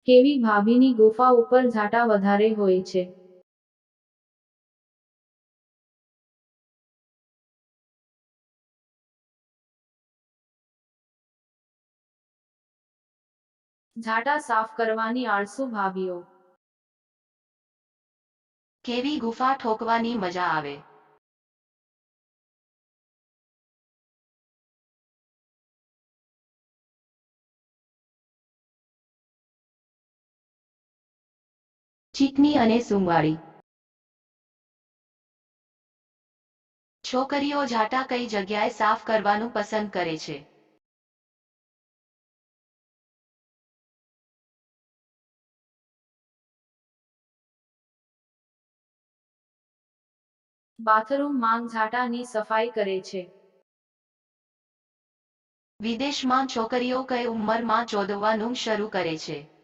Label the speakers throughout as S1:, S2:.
S1: કેવી ભાભીની ગુફા ઉપર ઝાટા વધારે હોય છે? ઝાટા સાફ કરવાની આળસુ ભાભીઓ.
S2: કેવી ગુફા ઠોકવાની મજા આવે? ચીકણી અને સુંવાળી. છોકરીઓ ઝાટા કઈ જગ્યાએ સાફ કરવાનું પસંદ કરે છે?
S1: બાથરૂમમાં ઝાટાની સફાઈ કરે છે.
S2: વિદેશમાં છોકરીઓ કઈ ઉંમરમાં ચોદવાનું શરૂ કરે છે?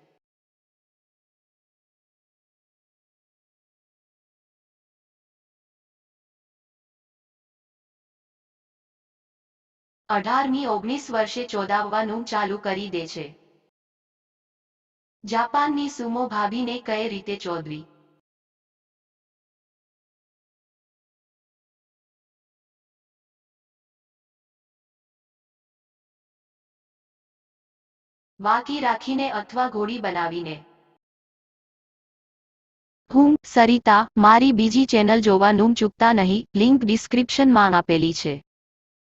S2: અઢારમી 19 વર્ષે ચોદાવવાનું ચાલુ કરી દે છે. જાપાનની સુમો ભાભીને કઈ રીતે ચોદવી? વાકી રાખીને અથવા ઘોડી બનાવીને. હું સરિતા, મારી બીજી ચેનલ જોવાનું ચૂકતા નહીં, લિંક ડિસ્ક્રિપ્શનમાં આપેલી છે.